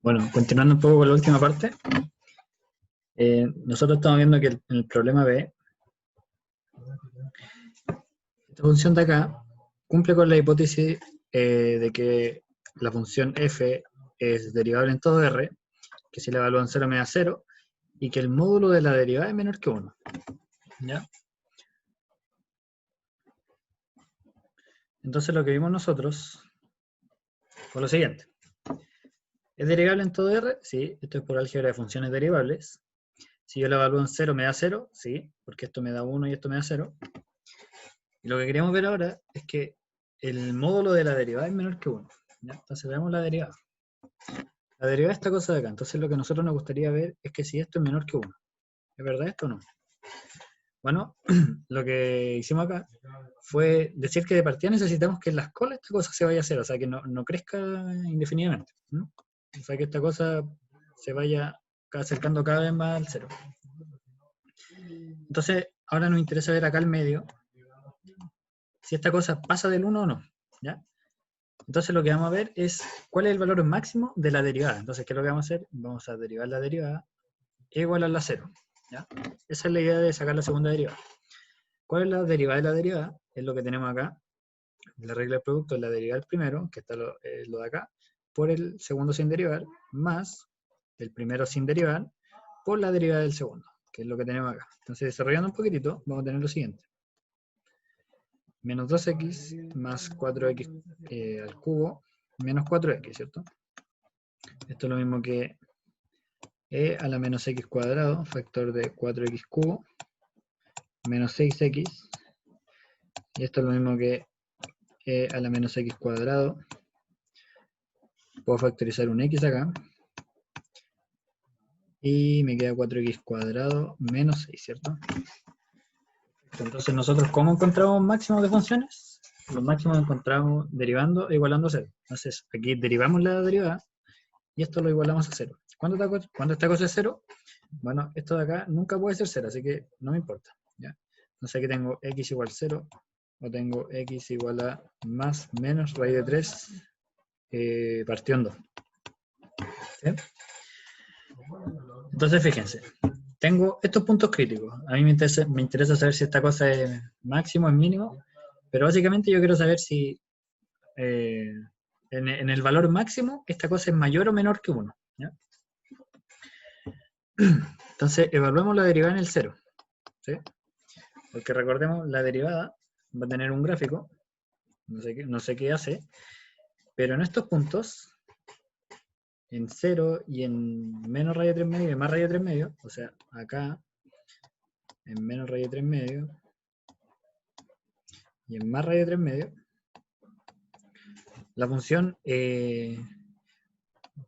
Bueno, continuando un poco con la última parte, nosotros estamos viendo que el problema B, esta función de acá, cumple con la hipótesis de que la función f es derivable en todo R, que si la evalúan 0 me da 0, y que el módulo de la derivada es menor que 1. ¿Ya? Entonces lo que vimos nosotros fue lo siguiente. ¿Es derivable en todo R? Sí, esto es por álgebra de funciones derivables. Si yo la evalúo en 0 me da 0, sí, porque esto me da 1 y esto me da 0. Y lo que queremos ver ahora es que el módulo de la derivada es menor que 1. ¿Ya? Entonces veamos la derivada. La derivada es esta cosa de acá. Entonces lo que a nosotros nos gustaría ver es que si esto es menor que 1. ¿Es verdad esto o no? Bueno, lo que hicimos acá fue decir que de partida necesitamos que en la escuela esta cosa se vaya a 0, o sea, que no crezca indefinidamente. ¿No? O sea, que esta cosa se vaya acercando cada vez más al 0. Entonces, ahora nos interesa ver acá al medio si esta cosa pasa del 1 o no. ¿Ya? Entonces lo que vamos a ver es cuál es el valor máximo de la derivada. Entonces, ¿qué es lo que vamos a hacer? Vamos a derivar la derivada e igual a la 0. ¿Ya? Esa es la idea de sacar la segunda derivada. ¿Cuál es la derivada de la derivada? Es lo que tenemos acá. La regla del producto es la derivada del primero, que está lo de acá, por el segundo sin derivar, más el primero sin derivar, por la derivada del segundo, que es lo que tenemos acá. Entonces, desarrollando un poquitito, vamos a tener lo siguiente. Menos 2x más 4x al cubo, menos 4x, ¿cierto? Esto es lo mismo que e a la menos x cuadrado, factor de 4x cubo, menos 6x, y esto es lo mismo que e a la menos x cuadrado, puedo factorizar un x acá, y me queda 4x cuadrado menos 6, ¿cierto? Entonces nosotros, ¿cómo encontramos máximos de funciones? Los máximos los encontramos derivando e igualando a 0. Entonces aquí derivamos la derivada, y esto lo igualamos a 0. ¿Cuándo esta cosa es 0? Bueno, esto de acá nunca puede ser 0, así que no me importa. ¿Ya? Entonces aquí tengo x igual 0, o tengo x igual a más menos raíz de 3 partido en 2. ¿Sí? Entonces fíjense, tengo estos puntos críticos. A mí me interesa saber si esta cosa es máximo, es mínimo, pero básicamente yo quiero saber si en el valor máximo esta cosa es mayor o menor que 1. ¿Ya? Entonces evaluemos la derivada en el 0. ¿Sí? Porque recordemos, la derivada va a tener un gráfico, no sé qué hace, pero en estos puntos, en 0 y en menos raíz de 3 medio y más raíz de 3 medio, o sea, acá, en menos raíz de 3 medio y en más raíz de 3 medio, la función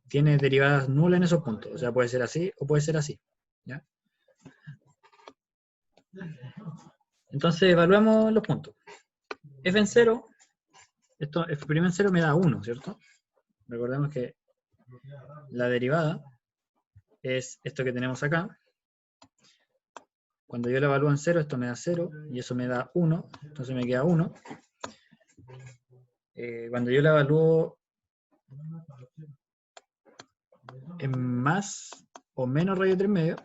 tiene derivadas nulas en esos puntos, o sea, puede ser así o puede ser así. ¿Ya? Entonces evaluamos los puntos. F en 0, esto f' en 0 me da 1, ¿cierto? Recordemos que la derivada es esto que tenemos acá. Cuando yo lo evalúo en 0, esto me da 0 y eso me da 1, entonces me queda 1. Cuando yo lo evalúo en más o menos raíz de 3 medio,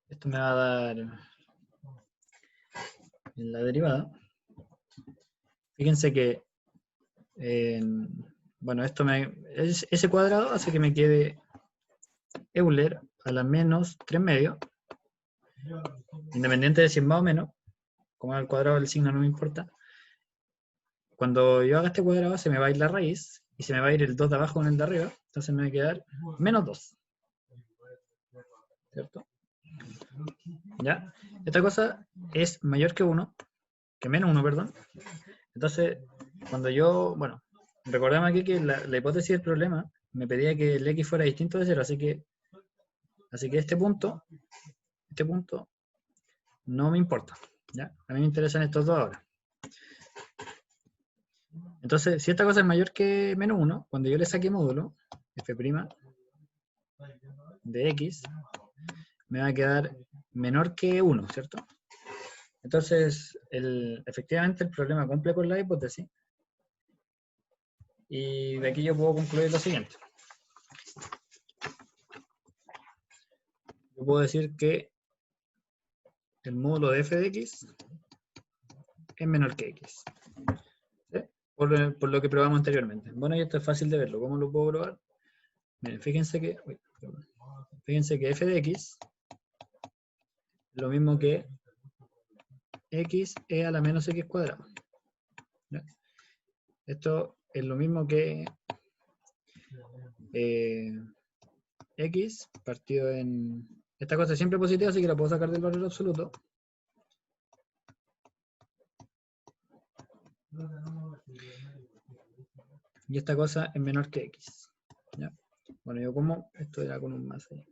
esto me va a dar en la derivada. Fíjense que bueno, ese cuadrado hace que me quede Euler a la menos 3 medio, independiente de si es más o menos, como al cuadrado del signo no me importa. Cuando yo haga este cuadrado se me va a ir la raíz y se me va a ir el 2 de abajo con el de arriba, entonces me va a quedar menos 2. ¿Cierto? ¿Ya? Esta cosa es mayor que 1, que menos 1, perdón. Entonces, cuando yo, bueno, recordemos aquí que la hipótesis del problema me pedía que el x fuera distinto de 0, así que este punto no me importa. ¿Ya? A mí me interesan estos dos ahora. Entonces, si esta cosa es mayor que menos 1, cuando yo le saque módulo, f' de x, me va a quedar menor que 1, ¿cierto? Entonces, efectivamente el problema cumple con la hipótesis Y de aquí yo puedo concluir lo siguiente. Yo puedo decir que el módulo de f de x es menor que x. ¿Sí? Por lo que probamos anteriormente. Bueno, y esto es fácil de verlo. ¿Cómo lo puedo probar? Miren, fíjense que f de x es lo mismo que x e a la menos x cuadrado. ¿Ya? Esto es lo mismo que x partido en... Esta cosa es siempre positiva, así que la puedo sacar del valor absoluto. Y esta cosa es menor que x. ¿Ya? Bueno, yo como... Esto era con un más ahí.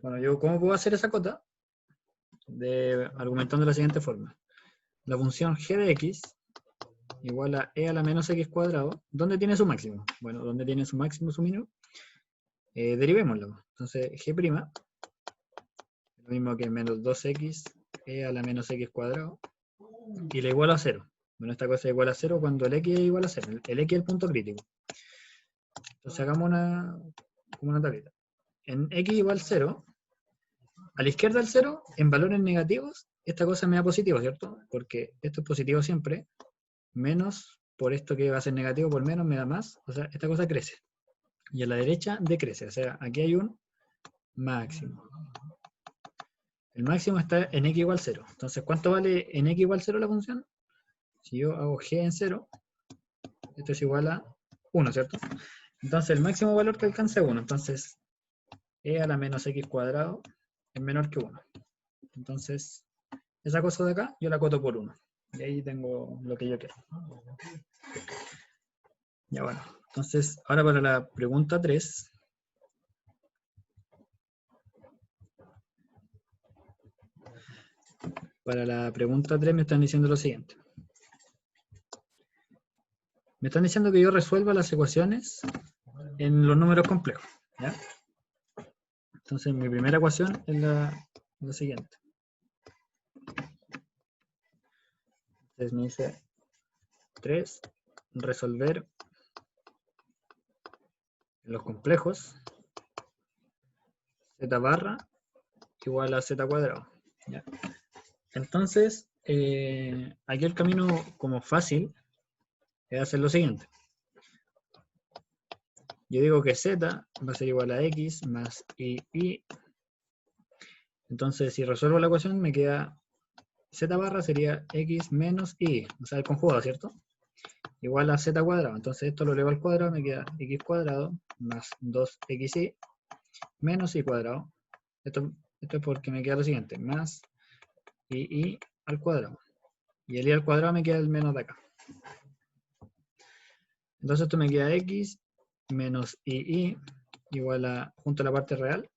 Bueno, yo ¿cómo puedo hacer esa cota? Argumentando de la siguiente forma. La función g de x igual a e a la menos x cuadrado. ¿Dónde tiene su máximo? Bueno, ¿dónde tiene su máximo, su mínimo? Derivémoslo. Entonces, g' es lo mismo que menos 2x e a la menos x cuadrado. Y la igual a 0. Bueno, esta cosa es igual a 0 cuando el x es igual a 0. El x es el punto crítico. Entonces hagamos como una tableta. En x igual 0, a la izquierda del 0, en valores negativos, esta cosa me da positivo, ¿cierto? Porque esto es positivo siempre, menos por esto que va a ser negativo por menos me da más, o sea, esta cosa crece. Y a la derecha decrece, o sea, aquí hay un máximo. El máximo está en x igual 0. Entonces, ¿cuánto vale en x igual 0 la función? Si yo hago g en 0, esto es igual a 1, ¿cierto? Entonces, el máximo valor que alcance es 1. Entonces, e a la menos x cuadrado es menor que 1. Entonces, esa cosa de acá, yo la coto por 1. Y ahí tengo lo que yo quiero. Ya bueno. Entonces, ahora para la pregunta 3. Para la pregunta 3 me están diciendo lo siguiente. Me están diciendo que yo resuelva las ecuaciones en los números complejos. ¿Ya? Entonces, mi primera ecuación es la siguiente. Entonces me dice 3, resolver los complejos, z barra igual a z cuadrado. ¿Ya? Entonces, aquí el camino como fácil es hacer lo siguiente. Yo digo que z va a ser igual a x más y. Entonces, si resuelvo la ecuación, me queda z barra sería x menos y, o sea, el conjugado, ¿cierto? Igual a z cuadrado. Entonces, esto lo elevo al cuadrado, me queda x cuadrado más 2xy menos y cuadrado. Esto es porque me queda lo siguiente, más y al cuadrado. Y el y al cuadrado me queda el menos de acá. Entonces esto me queda x menos y igual a, junto a la parte real.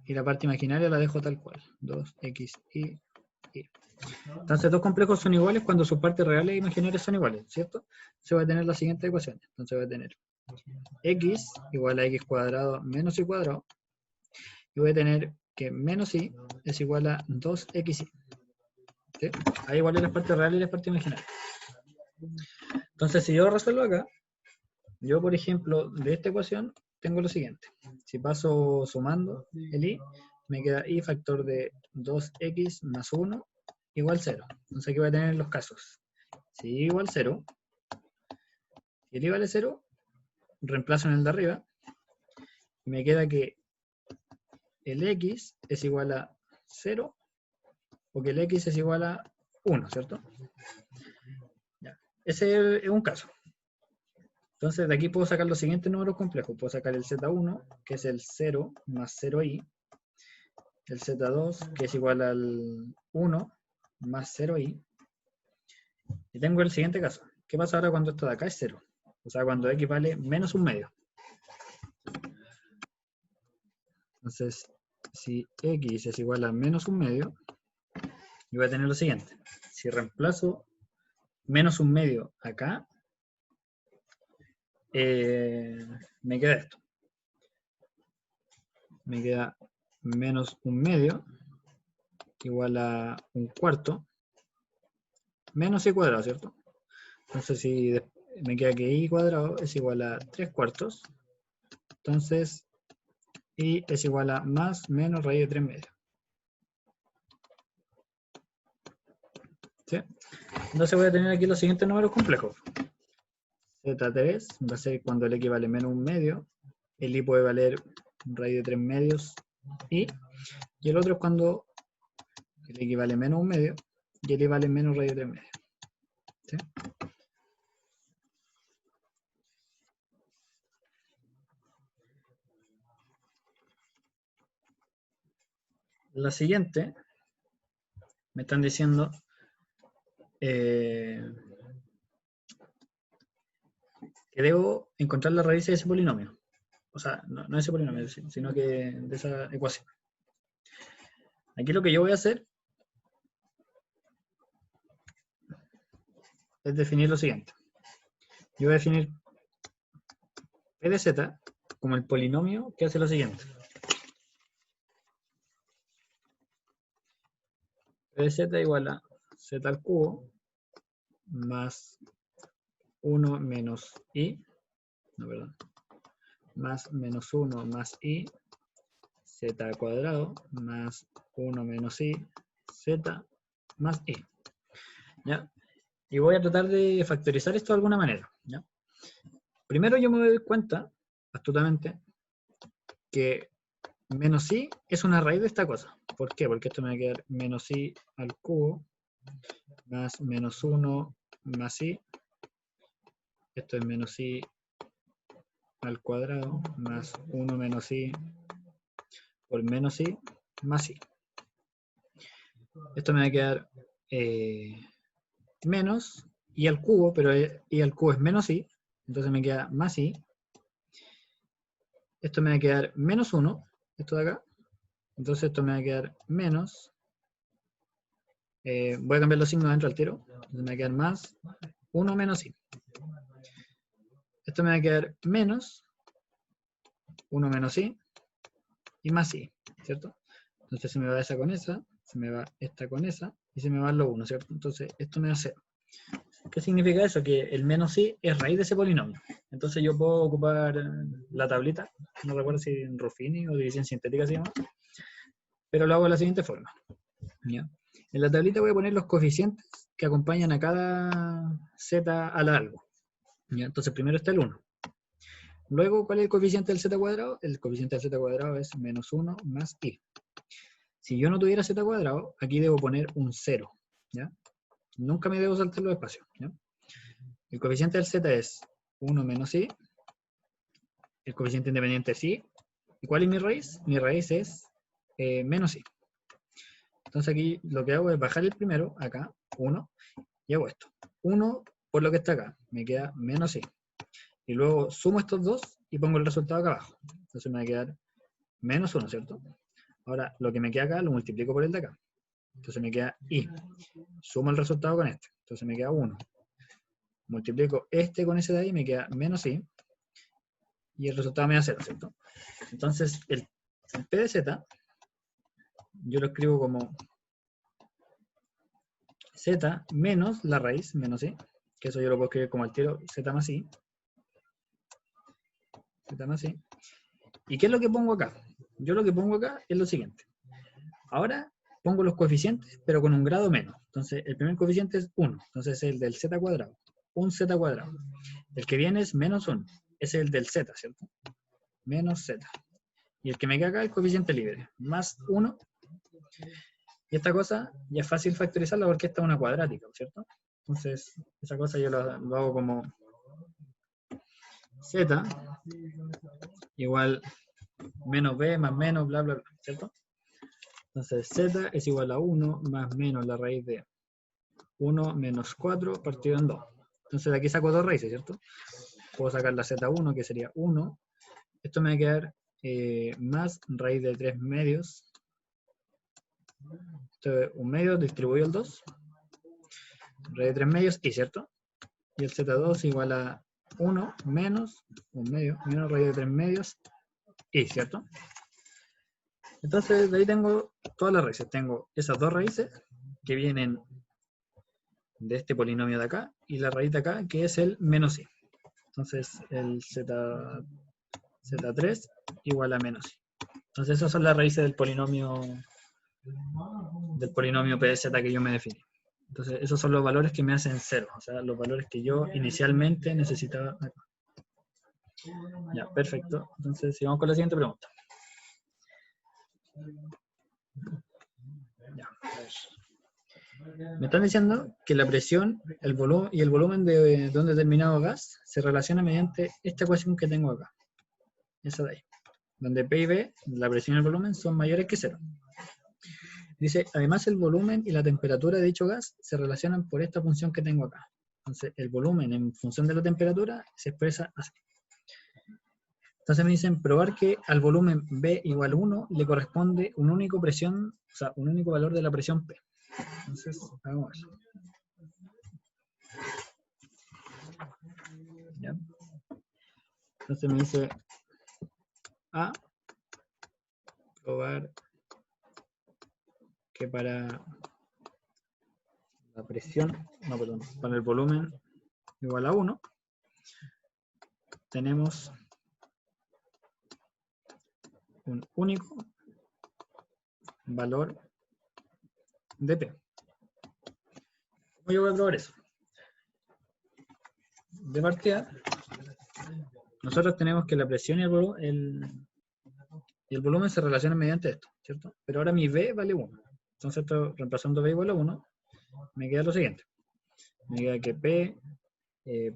Y la parte imaginaria la dejo tal cual. 2xy. Entonces dos complejos son iguales cuando sus partes reales e imaginarias son iguales, ¿cierto? Se va a tener la siguiente ecuación. Entonces va a tener x igual a x cuadrado menos y cuadrado. Y voy a tener que menos y es igual a 2xy. ¿Sí? Ahí igual es la parte real y la parte imaginaria. Entonces, si yo resuelvo acá, yo, por ejemplo, de esta ecuación, tengo lo siguiente. Si paso sumando el y, me queda y factor de 2x más 1 igual 0. Entonces, aquí voy a tener los casos. Si y igual 0, si el y vale 0, reemplazo en el de arriba, y me queda que el x es igual a 0, o que el x es igual a 1, ¿cierto? Ya. Ese es un caso. Entonces, de aquí puedo sacar los siguientes números complejos. Puedo sacar el z1, que es el 0 más 0i. El z2, que es igual al 1 más 0i. Y tengo el siguiente caso. ¿Qué pasa ahora cuando esto de acá es 0? O sea, cuando x vale menos un medio. Entonces, si x es igual a menos un medio, yo voy a tener lo siguiente. Si reemplazo menos un medio acá, me queda esto. Me queda menos un medio igual a un cuarto menos i cuadrado, ¿cierto? Entonces, si me queda que i cuadrado es igual a 3/4, entonces i es igual a más menos raíz de 3 medios. ¿Sí? Entonces voy a tener aquí los siguientes números complejos. Z3 va a ser cuando el x vale menos 1 medio, el i puede valer raíz de 3 medios y el otro es cuando el x vale menos 1 medio y el i vale menos raíz de 3 medios. ¿Sí? La siguiente me están diciendo que debo encontrar la raíz de ese polinomio. O sea, no de ese polinomio, sino que de esa ecuación. Aquí lo que yo voy a hacer es definir lo siguiente. Yo voy a definir p de z como el polinomio que hace lo siguiente. P de z igual a z al cubo más 1 menos i, no, perdón, más menos 1 más i, z al cuadrado, más 1 menos i, z más i. ¿Ya? Y voy a tratar de factorizar esto de alguna manera. ¿Ya? Primero yo me doy cuenta, astutamente, que menos i es una raíz de esta cosa. ¿Por qué? Porque esto me va a quedar menos i al cubo más menos 1 más i. Esto es menos i al cuadrado más 1 menos i por menos i más i. Esto me va a quedar menos i al cubo, pero i al cubo es menos i, entonces me queda más i. Esto me va a quedar menos 1, esto de acá, entonces esto me va a quedar menos, voy a cambiar los signos dentro al tiro, entonces me va a quedar más 1 menos i. Esto me va a quedar menos 1 menos i y más i, ¿cierto? Entonces se me va esa con esa, se me va esta con esa y se me va los 1, ¿cierto? Entonces esto me da 0. ¿Qué significa eso? Que el menos i es raíz de ese polinomio. Entonces yo puedo ocupar la tablita, no recuerdo si en Ruffini o división sintética se llama, pero lo hago de la siguiente forma. ¿Ya? En la tablita voy a poner los coeficientes que acompañan a cada z a la algo. ¿Ya? Entonces primero está el 1. Luego, ¿cuál es el coeficiente del z cuadrado? El coeficiente del z cuadrado es menos 1 más i. Si yo no tuviera z cuadrado, aquí debo poner un 0. ¿Ya? Nunca me debo saltar los espacios. ¿Ya? El coeficiente del z es 1 menos i. El coeficiente independiente es i. ¿Y cuál es mi raíz? Mi raíz es menos i. Entonces aquí lo que hago es bajar el primero, acá, 1, y hago esto. 1 por lo que está acá, me queda menos i. Y luego sumo estos dos y pongo el resultado acá abajo. Entonces me va a quedar menos 1, ¿cierto? Ahora, lo que me queda acá lo multiplico por el de acá. Entonces me queda i. Sumo el resultado con este. Entonces me queda 1. Multiplico este con ese de ahí y me queda menos i. Y el resultado me da 0, ¿cierto? Entonces el p de z yo lo escribo como z menos la raíz, menos i. Que eso yo lo puedo escribir como al tiro z más i. Z más i. ¿Y qué es lo que pongo acá? Yo lo que pongo acá es lo siguiente. Ahora pongo los coeficientes, pero con un grado menos. Entonces, el primer coeficiente es 1. Entonces, es el del z cuadrado. Un z cuadrado. El que viene es menos 1. Ese es el del z, ¿cierto? Menos z. Y el que me queda acá es el coeficiente libre. Más 1. Y esta cosa ya es fácil factorizarla porque esta es una cuadrática, ¿cierto? Entonces, esa cosa yo lo hago como z igual menos b más menos, bla, bla, bla, ¿cierto? Entonces z es igual a 1 más menos la raíz de 1 menos 4 partido en 2. Entonces de aquí saco dos raíces, ¿cierto? Puedo sacar la z1, que sería 1. Esto me va a quedar más raíz de 3 medios. Esto es 1 medio distribuido el 2. Raíz de 3 medios y, ¿cierto? Y el z2 igual a 1 menos 1 medio menos raíz de 3 medios y, ¿cierto? Entonces de ahí tengo todas las raíces. Tengo esas dos raíces que vienen de este polinomio de acá y la raíz de acá, que es el menos i. Entonces, el z3 igual a menos i. Entonces, esas son las raíces del polinomio PZ que yo me definí. Entonces, esos son los valores que me hacen 0, o sea, los valores que yo inicialmente necesitaba acá. Ya, perfecto. Entonces, sigamos con la siguiente pregunta. Ya, a ver. Me están diciendo que la presión el volumen de un determinado gas se relaciona mediante esta ecuación que tengo acá. Esa de ahí. Donde P y B, la presión y el volumen, son mayores que 0. Dice, además el volumen y la temperatura de dicho gas se relacionan por esta función que tengo acá. Entonces, el volumen en función de la temperatura se expresa así. Entonces me dicen probar que al volumen B igual a 1 le corresponde un único presión, o sea, un único valor de la presión P. Entonces, hagamos eso. ¿Ya? Entonces me dice A, probar que para la presión, no, perdón, para el volumen igual a 1, tenemos un único valor de P. ¿Cómo yo voy a probar eso? De partida, nosotros tenemos que la presión y el volumen se relacionan mediante esto, ¿cierto? Pero ahora mi B vale 1. Entonces, esto, reemplazando B igual a 1, me queda lo siguiente. Me queda que P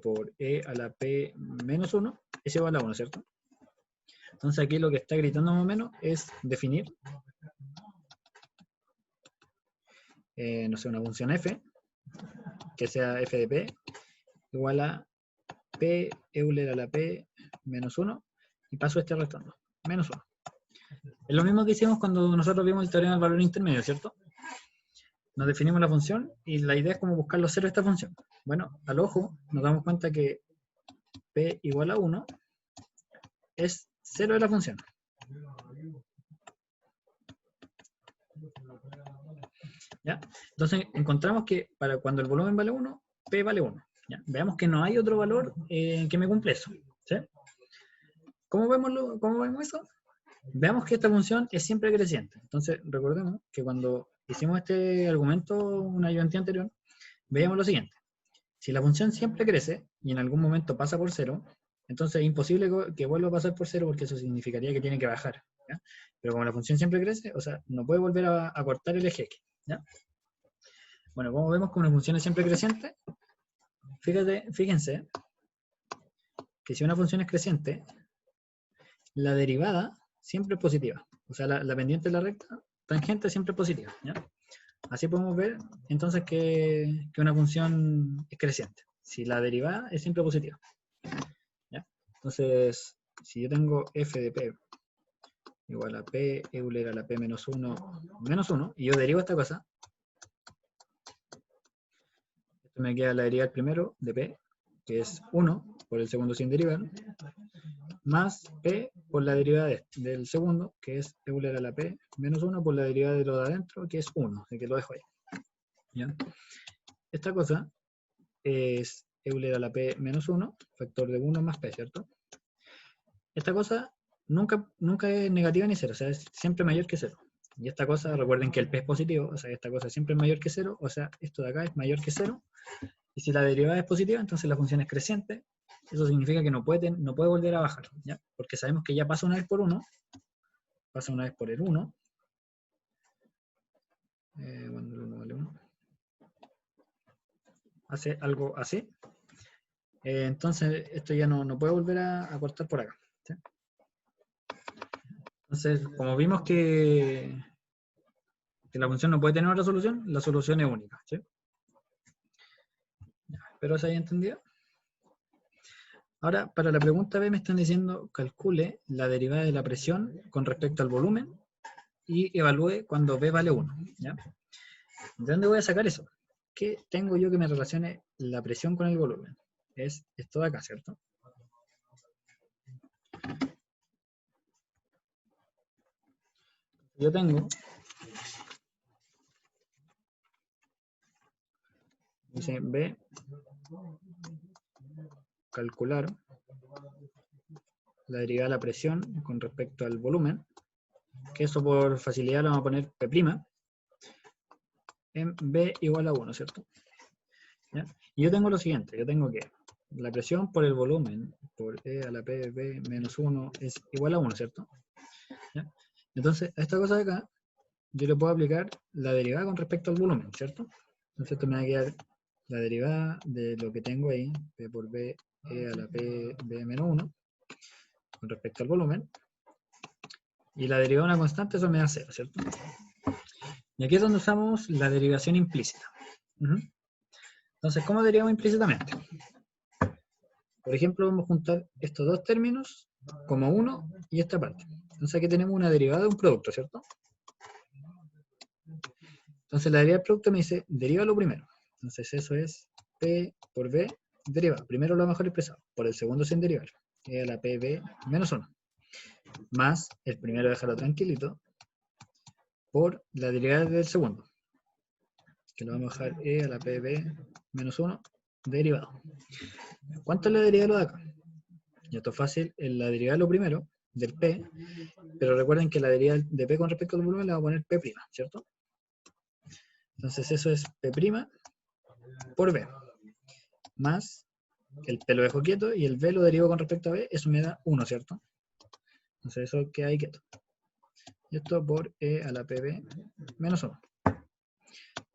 por E a la P menos 1 es igual a 1, ¿cierto? Entonces aquí lo que está gritando más o menos es definir, no sé, una función f, que sea f de p, igual a p Euler a la p menos 1, y paso este restando, menos 1. Es lo mismo que hicimos cuando nosotros vimos el teorema del valor intermedio, ¿cierto? Nos definimos la función y la idea es como buscar los ceros de esta función. Bueno, al ojo nos damos cuenta que p igual a 1 es 0 de la función. ¿Ya? Entonces encontramos que para cuando el volumen vale 1, P vale 1. ¿Ya? Veamos que no hay otro valor que me cumple eso. ¿Sí? ¿Cómo vemos eso? Veamos que esta función es siempre creciente. Entonces recordemos que cuando hicimos este argumento una ayudantía anterior, veíamos lo siguiente. Si la función siempre crece y en algún momento pasa por 0, entonces es imposible que vuelva a pasar por 0 porque eso significaría que tiene que bajar. ¿Ya? Pero como la función siempre crece, o sea, no puede volver a cortar el eje X. ¿Ya? Bueno, como vemos que una función es siempre creciente, fíjense que si una función es creciente, la derivada siempre es positiva. O sea, la pendiente de la recta tangente siempre es positiva. ¿Ya? Así podemos ver entonces que una función es creciente. Si la derivada es siempre positiva. ¿Ya? Entonces, si yo tengo f de p igual a p Euler a la p menos 1, y yo derivo esta cosa, esto me queda la derivada del primero de p, que es 1 por el segundo sin derivar, más p por la derivada del segundo, que es Euler a la p menos 1 por la derivada de lo de adentro, que es 1, así que lo dejo ahí. ¿Ya? Esta cosa es Euler a la p menos 1, factor de 1 más p, ¿cierto? Esta cosa nunca es negativa ni cero, o sea, es siempre mayor que 0. Y esta cosa, recuerden que el p es positivo, o sea, esta cosa siempre es mayor que 0, o sea, esto de acá es mayor que 0. Y si la derivada es positiva, entonces la función es creciente. Eso significa que no puede volver a bajar, ¿ya? Porque sabemos que ya pasa una vez por 1, pasa una vez por el 1, cuando el 1 vale 1, hace algo así. Entonces esto ya no puede volver a cortar por acá. ¿Sí? Entonces, como vimos que la función no puede tener otra solución, la solución es única. ¿Sí? ¿Pero se haya entendido? Ahora, para la pregunta B me están diciendo calcule la derivada de la presión con respecto al volumen y evalúe cuando B vale 1. ¿Ya? ¿De dónde voy a sacar eso? ¿Qué tengo yo que me relacione la presión con el volumen? Es esto de acá, ¿cierto? Yo tengo Dice B, calcular la derivada de la presión con respecto al volumen, que eso por facilidad lo vamos a poner P', en B igual a 1, ¿cierto? ¿Ya? Y yo tengo lo siguiente, yo tengo que la presión por el volumen, por E a la PB menos 1, es igual a 1, ¿cierto? ¿Ya? Entonces, a esta cosa de acá, yo le puedo aplicar la derivada con respecto al volumen, ¿cierto? Entonces esto me va a quedar la derivada de lo que tengo ahí, P por B, E a la PB menos 1, con respecto al volumen, y la derivada de una constante, eso me da 0, ¿cierto? Y aquí es donde usamos la derivación implícita. Entonces, ¿cómo derivamos implícitamente? Por ejemplo, vamos a juntar estos dos términos como uno y esta parte. Entonces aquí tenemos una derivada de un producto, ¿cierto? Entonces la derivada del producto me dice, derívalo primero. Entonces eso es P por B derivado. Primero lo mejor expresado, por el segundo sin derivar. E a la PB menos 1. Más, el primero déjalo tranquilito, por la derivada del segundo. Que lo vamos a dejar E a la PB menos 1 derivado. ¿Cuánto es la derivada de lo de acá? Y esto es fácil, la derivada de lo primero, del P, pero recuerden que la derivada de P con respecto al volumen le vamos a poner P', ¿cierto? Entonces eso es P' por B, más el P lo dejo quieto y el B lo derivo con respecto a B, eso me da 1, ¿cierto? Entonces eso queda ahí quieto. Y esto por E a la PB menos 1,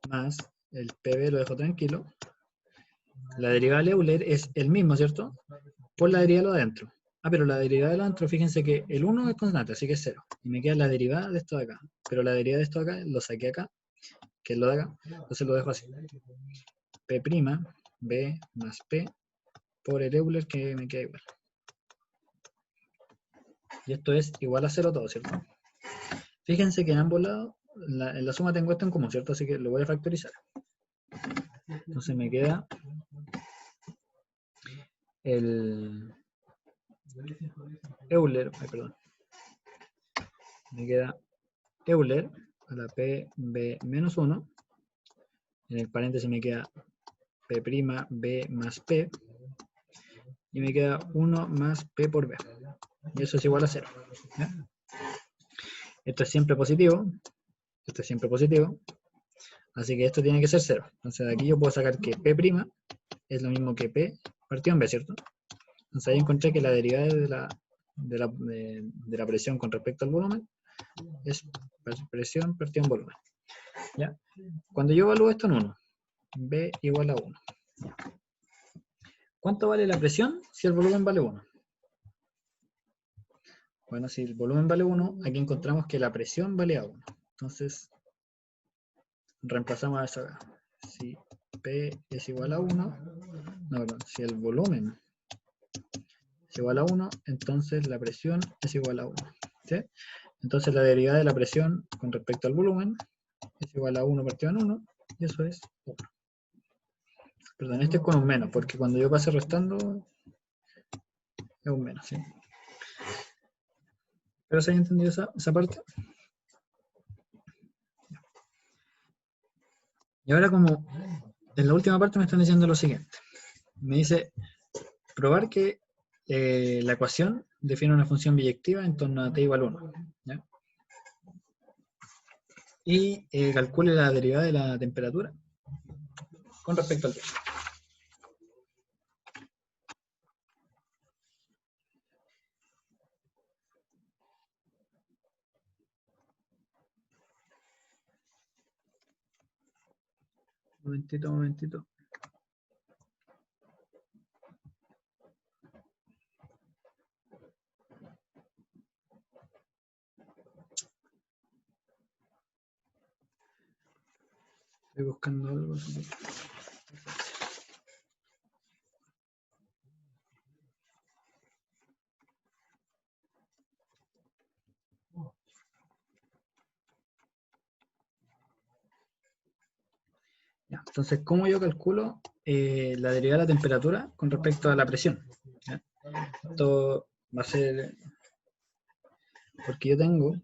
más el PB lo dejo tranquilo. La derivada de Euler es el mismo, ¿cierto? Por la derivada de lo de adentro. Ah, pero la derivada de lo de adentro, fíjense que el 1 es constante, así que es 0. Y me queda la derivada de esto de acá. Pero la derivada de esto de acá lo saqué acá, que es lo de acá. Entonces lo dejo así. P', B más P por el Euler, que me queda igual. Y esto es igual a 0 todo, ¿cierto? Fíjense que en ambos lados, en la suma tengo esto en común, ¿cierto? Así que lo voy a factorizar. Entonces me queda el Euler, perdón. Me queda Euler a la PB menos 1. En el paréntesis me queda P' B más P. Y me queda 1 más P por B. Y eso es igual a 0. ¿Ya? Esto es siempre positivo. Esto es siempre positivo. Así que esto tiene que ser 0. Entonces de aquí yo puedo sacar que P' es lo mismo que P partido en B, ¿cierto? Entonces ahí encontré que la derivada de la presión con respecto al volumen es presión partido en volumen. ¿Ya? Cuando yo evalúo esto en 1, B igual a 1. ¿Cuánto vale la presión si el volumen vale 1? Bueno, si el volumen vale 1, aquí encontramos que la presión vale a 1. Entonces, reemplazamos a eso acá. Si P es igual a 1, no, perdón, si el volumen es igual a 1, entonces la presión es igual a 1. ¿Sí? Entonces la derivada de la presión con respecto al volumen es igual a 1 partido en 1, y eso es 1. Perdón, este es con un menos, porque cuando yo pase restando es un menos, ¿sí? ¿Pero se haya entendido esa parte? Y ahora, como en la última parte me están diciendo lo siguiente. Me dice, probar que la ecuación define una función biyectiva en torno a t igual a 1. ¿Ya? Y calcule la derivada de la temperatura con respecto al tiempo. Momentito. Estoy buscando algo. Ya, entonces, ¿cómo yo calculo la derivada de la temperatura con respecto a la presión? ¿Ya? Esto va a ser porque yo tengo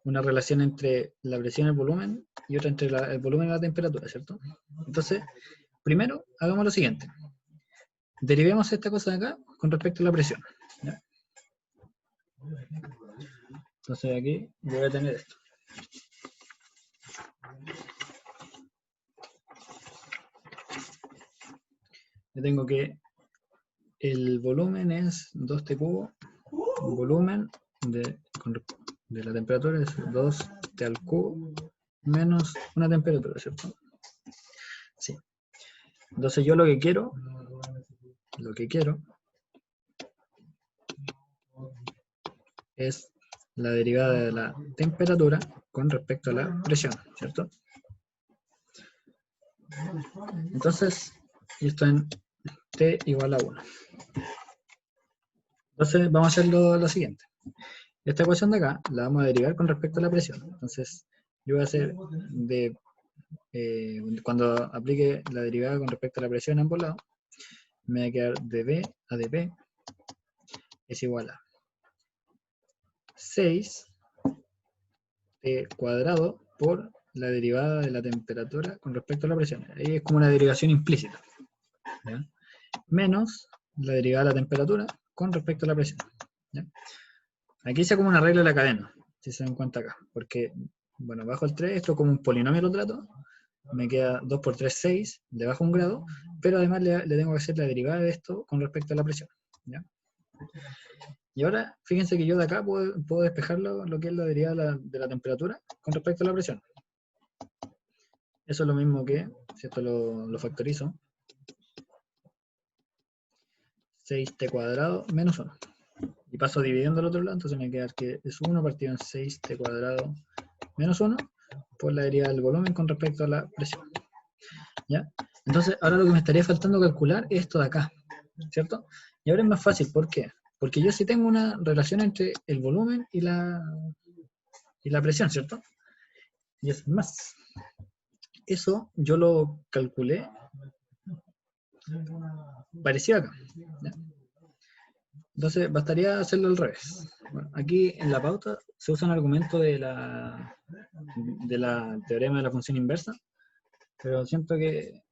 una relación entre la presión y el volumen y otra entre el volumen y la temperatura, ¿cierto? Entonces, primero, hagamos lo siguiente. Derivemos esta cosa de acá con respecto a la presión, ¿ya? Entonces aquí voy a tener esto. Yo tengo que el volumen es 2T cubo, el volumen de la temperatura es 2T al cubo menos una temperatura, ¿cierto? Sí. Entonces yo lo que quiero es la derivada de la temperatura con respecto a la presión, ¿cierto? Entonces, esto en T igual a 1. Entonces vamos a hacer lo siguiente. Esta ecuación de acá la vamos a derivar con respecto a la presión. Entonces yo voy a hacer cuando aplique la derivada con respecto a la presión a ambos lados, me va a quedar dB a dP es igual a 6 T cuadrado por la derivada de la temperatura con respecto a la presión. Ahí es como una derivación implícita, ¿ya? Menos la derivada de la temperatura con respecto a la presión, ¿ya? Aquí hice como una regla de la cadena, si se dan cuenta acá, porque, bueno, bajo el 3, esto como un polinomio lo trato, me queda 2 por 3, 6, le bajo un grado, pero además le tengo que hacer la derivada de esto con respecto a la presión, ¿ya? Y ahora, fíjense que yo de acá puedo despejar lo que es la derivada de la temperatura con respecto a la presión. Eso es lo mismo que, si esto lo factorizo, 6t cuadrado menos 1. Y paso dividiendo al otro lado, entonces me queda que es 1 partido en 6t cuadrado menos 1 por la derivada del volumen con respecto a la presión, ¿ya? Entonces, ahora lo que me estaría faltando calcular es esto de acá, ¿cierto? Y ahora es más fácil, ¿por qué? Porque yo sí tengo una relación entre el volumen y la presión, ¿cierto? Y es más, eso yo lo calculé parecido acá, ¿ya? Entonces, bastaría hacerlo al revés. Bueno, aquí en la pauta se usa un argumento de la teorema de la función inversa, pero siento que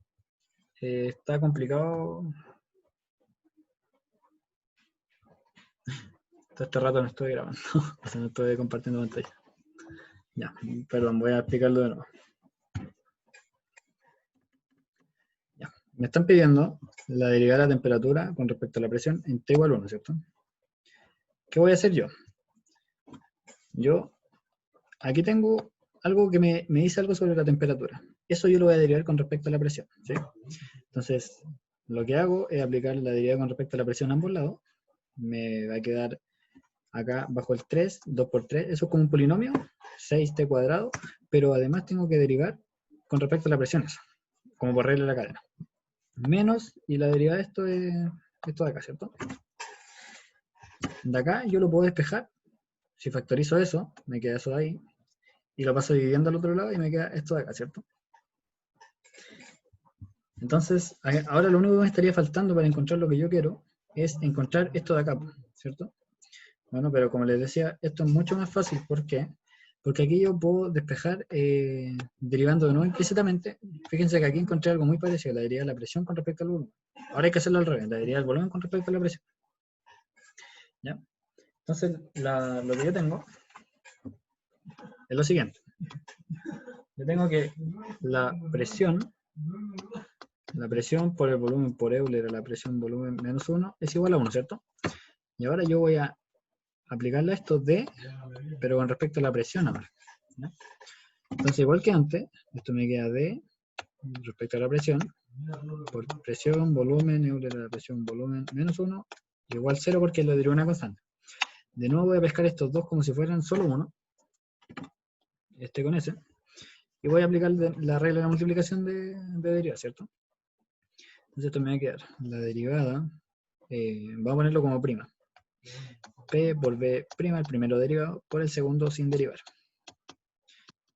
está complicado. Todo este rato no estoy grabando, o sea, no estoy compartiendo pantalla. Ya, perdón, voy a explicarlo de nuevo. Ya, me están pidiendo la derivada de la temperatura con respecto a la presión en T igual a 1, ¿cierto? ¿Qué voy a hacer yo? Yo, aquí tengo algo que me dice algo sobre la temperatura. Eso yo lo voy a derivar con respecto a la presión, ¿sí? Entonces, lo que hago es aplicar la derivada con respecto a la presión a ambos lados. Me va a quedar acá bajo el 3, 2 por 3, eso es como un polinomio, 6t cuadrado, pero además tengo que derivar con respecto a la presión, eso, como por regla de la cadena. Menos, y la derivada de esto es esto de acá, ¿cierto? De acá yo lo puedo despejar, si factorizo eso, me queda eso de ahí, y lo paso dividiendo al otro lado y me queda esto de acá, ¿cierto? Entonces, ahora lo único que me estaría faltando para encontrar lo que yo quiero es encontrar esto de acá, ¿cierto? Bueno, pero como les decía, esto es mucho más fácil. ¿Por qué? Porque aquí yo puedo despejar derivando de nuevo implícitamente. Fíjense que aquí encontré algo muy parecido, la derivada de la presión con respecto al volumen. Ahora hay que hacerlo al revés, la derivada del volumen con respecto a la presión, ¿ya? Entonces, lo que yo tengo es lo siguiente. Yo tengo que la presión por el volumen por Euler a la presión volumen menos 1 es igual a 1, ¿cierto? Y ahora yo voy a aplicarle a esto D, pero con respecto a la presión ahora, ¿ya? Entonces, igual que antes, esto me queda D respecto a la presión, por presión, volumen, Euler a la presión, volumen, menos 1, igual 0 porque lo derivo una constante. De nuevo voy a pescar estos dos como si fueran solo uno, este con ese, y voy a aplicar la regla de la multiplicación de derivada, ¿cierto? Entonces esto me va a quedar la derivada, vamos a ponerlo como prima, P por B prima, el primero derivado, por el segundo sin derivar,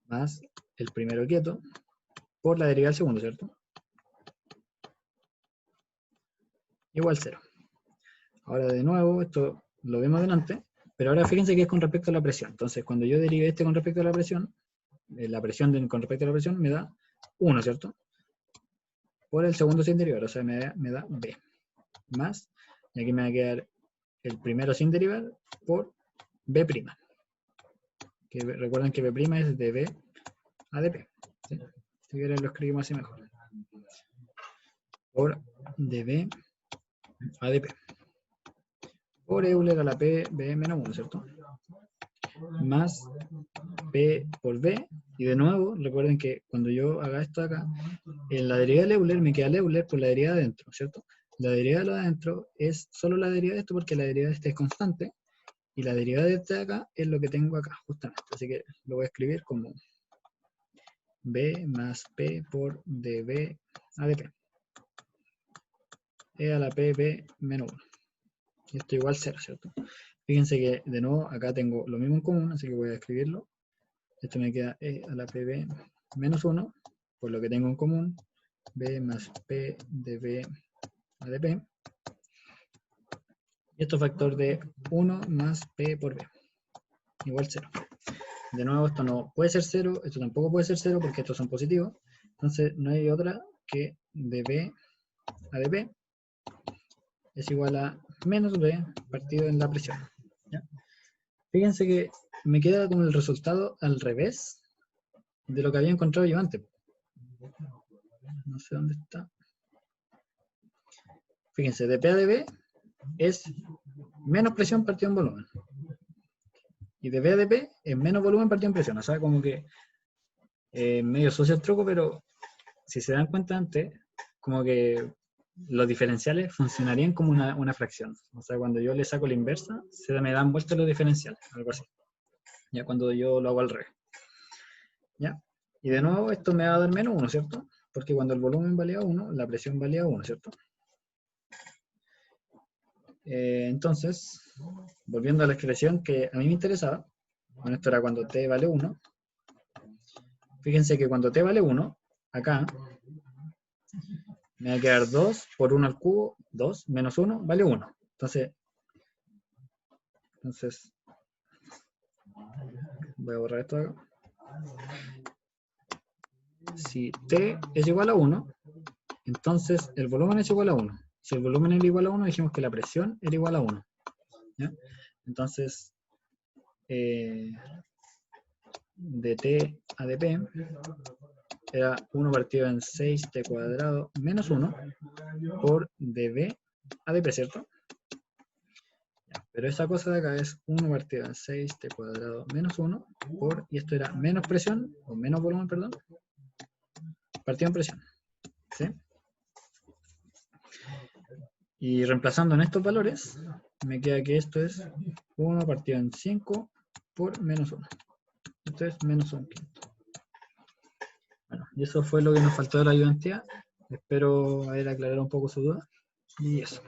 más el primero quieto, por la derivada del segundo, ¿cierto? Igual 0. Ahora de nuevo, esto lo vimos delante, pero ahora fíjense que es con respecto a la presión. Entonces, cuando yo derive este con respecto a la presión con respecto a la presión me da 1, ¿cierto? por el segundo sin derivar, o sea, me da B, más, y aquí me va a quedar el primero sin derivar por B'. Que recuerden que B' es de B a de P. ¿Sí? Si quieren lo escribimos así mejor. Por de B a de P. Por Euler a la P, B menos 1, ¿cierto? Más P por B. Y de nuevo, recuerden que cuando yo haga esto acá, en la derivada de Euler me queda el Euler por la derivada de adentro, ¿cierto? La derivada de lo de adentro es solo la derivada de esto porque la derivada de este es constante. Y la derivada de este de acá es lo que tengo acá, justamente. Así que lo voy a escribir como B más P por dB a dP. E a la P, B menos 1. Y esto igual 0, ¿cierto? Fíjense que de nuevo acá tengo lo mismo en común, así que voy a escribirlo. Esto me queda E a la PB menos 1, por lo que tengo en común, B más P dB a dP. Y esto es factor de 1 más P por B, igual 0. De nuevo, esto no puede ser 0, esto tampoco puede ser 0 porque estos son positivos. Entonces no hay otra que dB a dP es igual a menos B partido en la presión. ¿Ya? Fíjense que me queda como el resultado al revés de lo que había encontrado yo antes. No sé dónde está. Fíjense, dP a dB es menos presión partido en volumen. Y dB a dP es menos volumen partido en presión. O sea, como que medio sucio el truco, pero si se dan cuenta antes, como que los diferenciales funcionarían como una fracción. O sea, cuando yo le saco la inversa, se me dan vueltas los diferenciales, algo así. Ya cuando yo lo hago al revés. ¿Ya? Y de nuevo esto me va a dar menos 1, ¿cierto? Porque cuando el volumen valía 1, la presión valía 1, ¿cierto? Entonces, volviendo a la expresión que a mí me interesaba, bueno, esto era cuando t vale 1. Fíjense que cuando t vale 1, acá me va a quedar 2 por 1 al cubo, 2 menos 1 vale 1. Entonces voy a borrar esto acá. Si t es igual a 1, entonces el volumen es igual a 1. Si el volumen era igual a 1, dijimos que la presión era igual a 1. ¿Ya? Entonces, dt a dp era 1 partido en 6t cuadrado menos 1 por db a dp, ¿cierto? Ya, pero esta cosa de acá es 1 partido en 6t cuadrado menos 1 por, y esto era menos presión, o menos volumen, perdón, partido en presión. ¿Sí? Y reemplazando en estos valores, me queda que esto es 1 partido en 5 por menos 1. Esto es menos 1 quinto. Bueno, y eso fue lo que nos faltó de la ayudantía. Espero haber aclarado un poco su duda. Y eso.